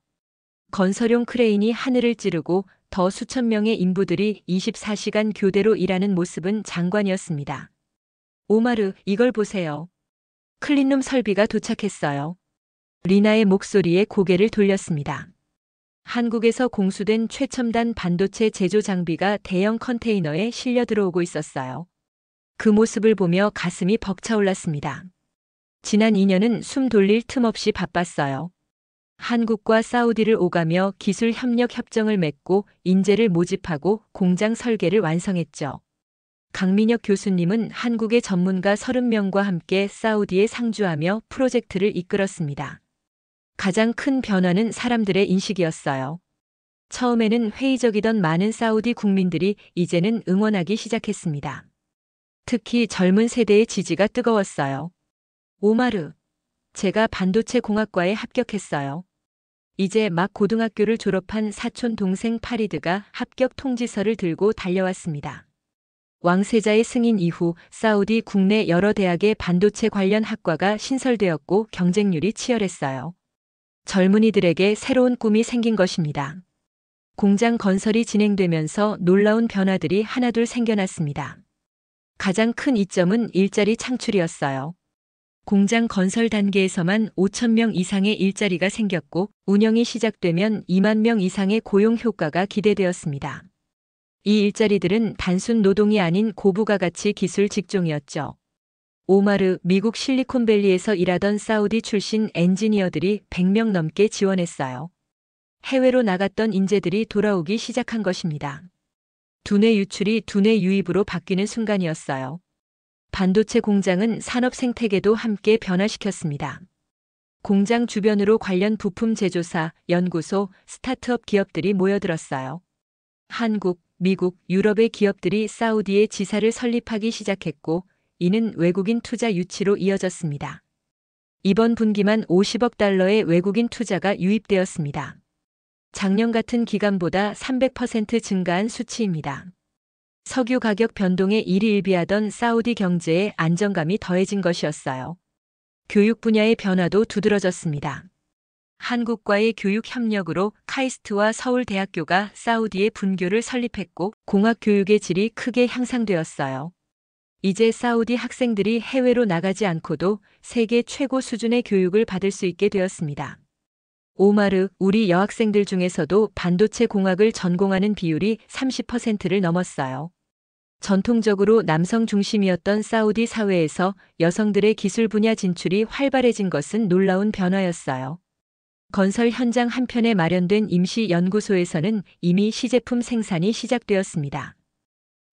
건설용 크레인이 하늘을 찌르고 더 수천 명의 인부들이 24시간 교대로 일하는 모습은 장관이었습니다. 오마르, 이걸 보세요. 클린룸 설비가 도착했어요. 리나의 목소리에 고개를 돌렸습니다. 한국에서 공수된 최첨단 반도체 제조 장비가 대형 컨테이너에 실려 들어오고 있었어요. 그 모습을 보며 가슴이 벅차올랐습니다. 지난 2년은 숨 돌릴 틈 없이 바빴어요. 한국과 사우디를 오가며 기술 협력 협정을 맺고 인재를 모집하고 공장 설계를 완성했죠. 강민혁 교수님은 한국의 전문가 30명과 함께 사우디에 상주하며 프로젝트를 이끌었습니다. 가장 큰 변화는 사람들의 인식이었어요. 처음에는 회의적이던 많은 사우디 국민들이 이제는 응원하기 시작했습니다. 특히 젊은 세대의 지지가 뜨거웠어요. 오마르, 제가 반도체 공학과에 합격했어요. 이제 막 고등학교를 졸업한 사촌 동생 파리드가 합격 통지서를 들고 달려왔습니다. 왕세자의 승인 이후 사우디 국내 여러 대학의 반도체 관련 학과가 신설되었고 경쟁률이 치열했어요. 젊은이들에게 새로운 꿈이 생긴 것입니다. 공장 건설이 진행되면서 놀라운 변화들이 하나둘 생겨났습니다. 가장 큰 이점은 일자리 창출이었어요. 공장 건설 단계에서만 5,000명 이상의 일자리가 생겼고 운영이 시작되면 2만 명 이상의 고용 효과가 기대되었습니다. 이 일자리들은 단순 노동이 아닌 고부가 가치 기술 직종이었죠. 오마르 미국 실리콘밸리에서 일하던 사우디 출신 엔지니어들이 100명 넘게 지원했어요. 해외로 나갔던 인재들이 돌아오기 시작한 것입니다. 두뇌 유출이 두뇌 유입으로 바뀌는 순간이었어요. 반도체 공장은 산업 생태계도 함께 변화시켰습니다. 공장 주변으로 관련 부품 제조사, 연구소, 스타트업 기업들이 모여들었어요. 한국, 미국, 유럽의 기업들이 사우디에 지사를 설립하기 시작했고 이는 외국인 투자 유치로 이어졌습니다. 이번 분기만 50억 달러의 외국인 투자가 유입되었습니다. 작년 같은 기간보다 300% 증가한 수치입니다. 석유 가격 변동에 일희일비하던 사우디 경제에 안정감이 더해진 것이었어요. 교육 분야의 변화도 두드러졌습니다. 한국과의 교육 협력으로 카이스트와 서울대학교가 사우디에 분교를 설립했고 공학 교육의 질이 크게 향상되었어요. 이제 사우디 학생들이 해외로 나가지 않고도 세계 최고 수준의 교육을 받을 수 있게 되었습니다. 오마르, 우리 여학생들 중에서도 반도체 공학을 전공하는 비율이 30%를 넘었어요. 전통적으로 남성 중심이었던 사우디 사회에서 여성들의 기술 분야 진출이 활발해진 것은 놀라운 변화였어요. 건설 현장 한편에 마련된 임시 연구소에서는 이미 시제품 생산이 시작되었습니다.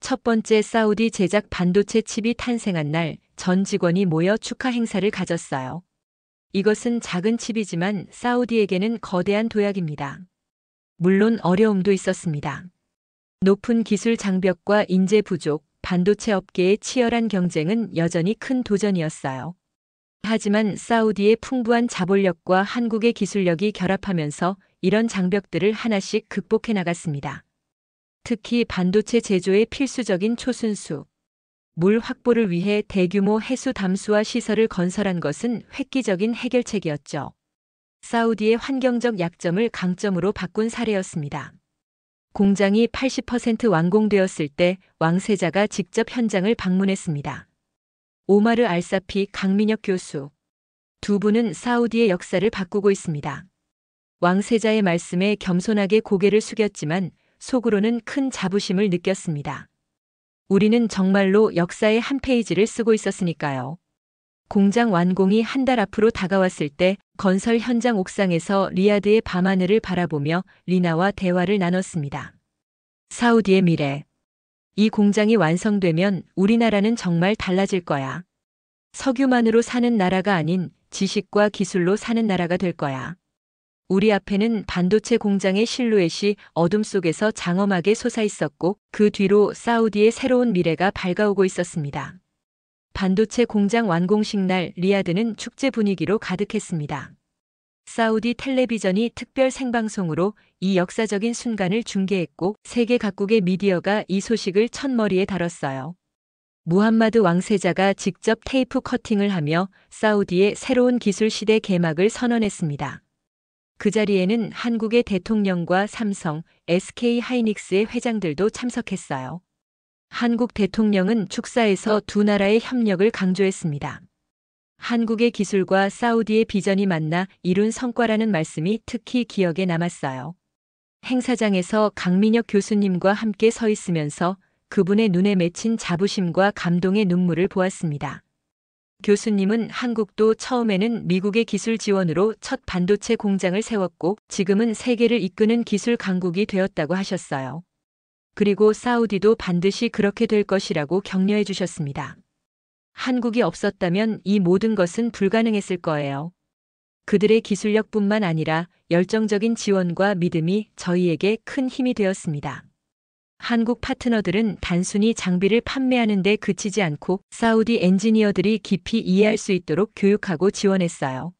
첫 번째 사우디 제작 반도체 칩이 탄생한 날 전 직원이 모여 축하 행사를 가졌어요. 이것은 작은 칩이지만 사우디에게는 거대한 도약입니다. 물론 어려움도 있었습니다. 높은 기술 장벽과 인재 부족, 반도체 업계의 치열한 경쟁은 여전히 큰 도전이었어요. 하지만 사우디의 풍부한 자본력과 한국의 기술력이 결합하면서 이런 장벽들을 하나씩 극복해 나갔습니다. 특히 반도체 제조에 필수적인 초순수, 물 확보를 위해 대규모 해수 담수화 시설을 건설한 것은 획기적인 해결책이었죠. 사우디의 환경적 약점을 강점으로 바꾼 사례였습니다. 공장이 80% 완공되었을 때 왕세자가 직접 현장을 방문했습니다. 오마르 알사피 강민혁 교수. 두 분은 사우디의 역사를 바꾸고 있습니다. 왕세자의 말씀에 겸손하게 고개를 숙였지만 속으로는 큰 자부심을 느꼈습니다. 우리는 정말로 역사의 한 페이지를 쓰고 있었으니까요. 공장 완공이 한 달 앞으로 다가왔을 때 건설 현장 옥상에서 리야드의 밤하늘을 바라보며 리나와 대화를 나눴습니다. 사우디의 미래. 이 공장이 완성되면 우리나라는 정말 달라질 거야. 석유만으로 사는 나라가 아닌 지식과 기술로 사는 나라가 될 거야. 우리 앞에는 반도체 공장의 실루엣이 어둠 속에서 장엄하게 솟아 있었고 그 뒤로 사우디의 새로운 미래가 밝아오고 있었습니다. 반도체 공장 완공식 날 리야드는 축제 분위기로 가득했습니다. 사우디 텔레비전이 특별 생방송으로 이 역사적인 순간을 중계했고 세계 각국의 미디어가 이 소식을 첫머리에 다뤘어요. 무함마드 왕세자가 직접 테이프 커팅을 하며 사우디의 새로운 기술 시대 개막을 선언했습니다. 그 자리에는 한국의 대통령과 삼성, SK 하이닉스의 회장들도 참석했어요. 한국 대통령은 축사에서 두 나라의 협력을 강조했습니다. 한국의 기술과 사우디의 비전이 만나 이룬 성과라는 말씀이 특히 기억에 남았어요. 행사장에서 강민혁 교수님과 함께 서 있으면서 그분의 눈에 맺힌 자부심과 감동의 눈물을 보았습니다. 교수님은 한국도 처음에는 미국의 기술 지원으로 첫 반도체 공장을 세웠고 지금은 세계를 이끄는 기술 강국이 되었다고 하셨어요. 그리고 사우디도 반드시 그렇게 될 것이라고 격려해 주셨습니다. 한국이 없었다면 이 모든 것은 불가능했을 거예요. 그들의 기술력뿐만 아니라 열정적인 지원과 믿음이 저희에게 큰 힘이 되었습니다. 한국 파트너들은 단순히 장비를 판매하는 데 그치지 않고 사우디 엔지니어들이 깊이 이해할 수 있도록 교육하고 지원했어요.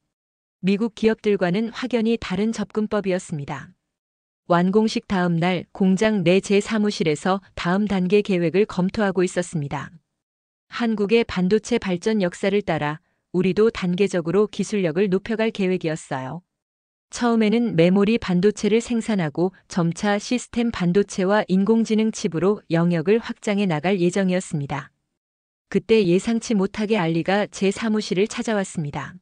미국 기업들과는 확연히 다른 접근법이었습니다. 완공식 다음 날 공장 내 제 사무실에서 다음 단계 계획을 검토하고 있었습니다. 한국의 반도체 발전 역사를 따라 우리도 단계적으로 기술력을 높여갈 계획이었어요. 처음에는 메모리 반도체를 생산하고 점차 시스템 반도체와 인공지능 칩으로 영역을 확장해 나갈 예정이었습니다. 그때 예상치 못하게 알리가 제 사무실을 찾아왔습니다.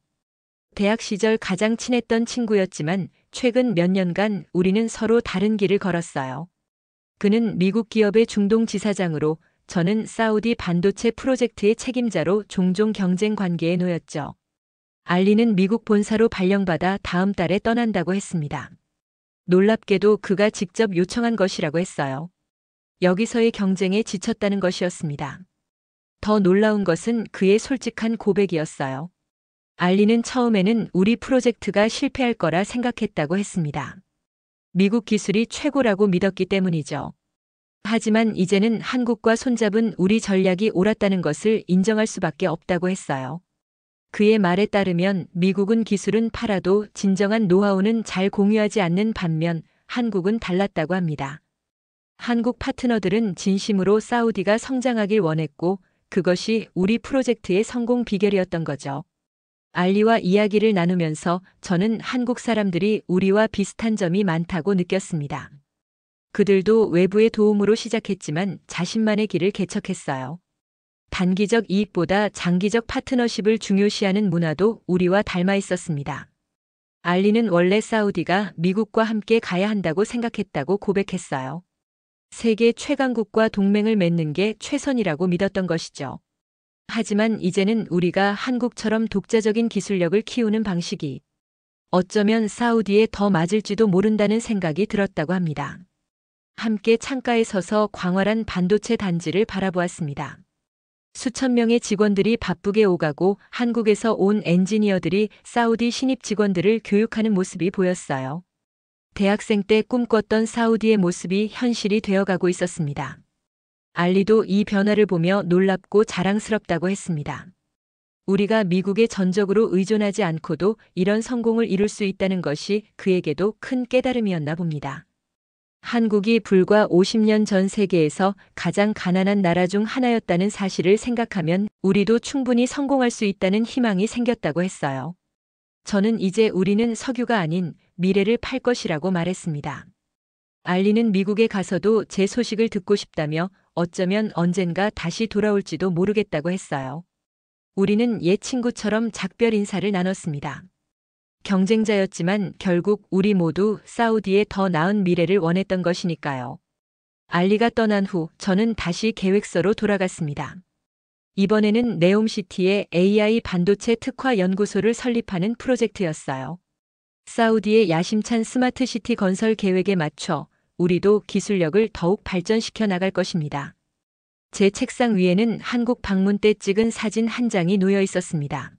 대학 시절 가장 친했던 친구였지만 최근 몇 년간 우리는 서로 다른 길을 걸었어요. 그는 미국 기업의 중동 지사장으로, 저는 사우디 반도체 프로젝트의 책임자로 종종 경쟁 관계에 놓였죠. 알리는 미국 본사로 발령받아 다음 달에 떠난다고 했습니다. 놀랍게도 그가 직접 요청한 것이라고 했어요. 여기서의 경쟁에 지쳤다는 것이었습니다. 더 놀라운 것은 그의 솔직한 고백이었어요. 알리는 처음에는 우리 프로젝트가 실패할 거라 생각했다고 했습니다. 미국 기술이 최고라고 믿었기 때문이죠. 하지만 이제는 한국과 손잡은 우리 전략이 옳았다는 것을 인정할 수밖에 없다고 했어요. 그의 말에 따르면 미국은 기술은 팔아도 진정한 노하우는 잘 공유하지 않는 반면 한국은 달랐다고 합니다. 한국 파트너들은 진심으로 사우디가 성장하길 원했고 그것이 우리 프로젝트의 성공 비결이었던 거죠. 알리와 이야기를 나누면서 저는 한국 사람들이 우리와 비슷한 점이 많다고 느꼈습니다. 그들도 외부의 도움으로 시작했지만 자신만의 길을 개척했어요. 단기적 이익보다 장기적 파트너십을 중요시하는 문화도 우리와 닮아 있었습니다. 알리는 원래 사우디가 미국과 함께 가야 한다고 생각했다고 고백했어요. 세계 최강국과 동맹을 맺는 게 최선이라고 믿었던 것이죠. 하지만 이제는 우리가 한국처럼 독자적인 기술력을 키우는 방식이 어쩌면 사우디에 더 맞을지도 모른다는 생각이 들었다고 합니다. 함께 창가에 서서 광활한 반도체 단지를 바라보았습니다. 수천 명의 직원들이 바쁘게 오가고 한국에서 온 엔지니어들이 사우디 신입 직원들을 교육하는 모습이 보였어요. 대학생 때 꿈꿨던 사우디의 모습이 현실이 되어가고 있었습니다. 알리도 이 변화를 보며 놀랍고 자랑스럽다고 했습니다. 우리가 미국에 전적으로 의존하지 않고도 이런 성공을 이룰 수 있다는 것이 그에게도 큰 깨달음이었나 봅니다. 한국이 불과 50년 전 세계에서 가장 가난한 나라 중 하나였다는 사실을 생각하면 우리도 충분히 성공할 수 있다는 희망이 생겼다고 했어요. 저는 이제 우리는 석유가 아닌 미래를 팔 것이라고 말했습니다. 알리는 미국에 가서도 제 소식을 듣고 싶다며 어쩌면 언젠가 다시 돌아올지도 모르겠다고 했어요. 우리는 옛 친구처럼 작별 인사를 나눴습니다. 경쟁자였지만 결국 우리 모두 사우디의 더 나은 미래를 원했던 것이니까요. 알리가 떠난 후 저는 다시 계획서로 돌아갔습니다. 이번에는 네옴시티에 AI 반도체 특화 연구소를 설립하는 프로젝트였어요. 사우디의 야심찬 스마트시티 건설 계획에 맞춰 우리도 기술력을 더욱 발전시켜 나갈 것입니다. 제 책상 위에는 한국 방문 때 찍은 사진 한 장이 놓여 있었습니다.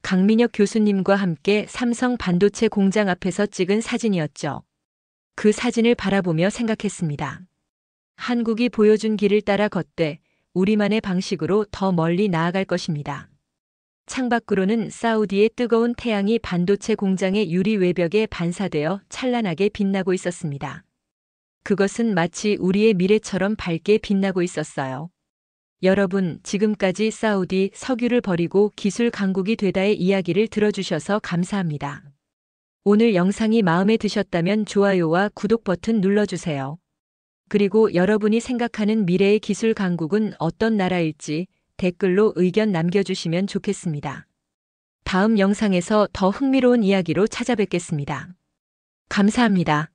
강민혁 교수님과 함께 삼성 반도체 공장 앞에서 찍은 사진이었죠. 그 사진을 바라보며 생각했습니다. 한국이 보여준 길을 따라 걷되 우리만의 방식으로 더 멀리 나아갈 것입니다. 창밖으로는 사우디의 뜨거운 태양이 반도체 공장의 유리 외벽에 반사되어 찬란하게 빛나고 있었습니다. 그것은 마치 우리의 미래처럼 밝게 빛나고 있었어요. 여러분, 지금까지 사우디 석유를 버리고 기술 강국이 되다의 이야기를 들어주셔서 감사합니다. 오늘 영상이 마음에 드셨다면 좋아요와 구독 버튼 눌러주세요. 그리고 여러분이 생각하는 미래의 기술 강국은 어떤 나라일지 댓글로 의견 남겨주시면 좋겠습니다. 다음 영상에서 더 흥미로운 이야기로 찾아뵙겠습니다. 감사합니다.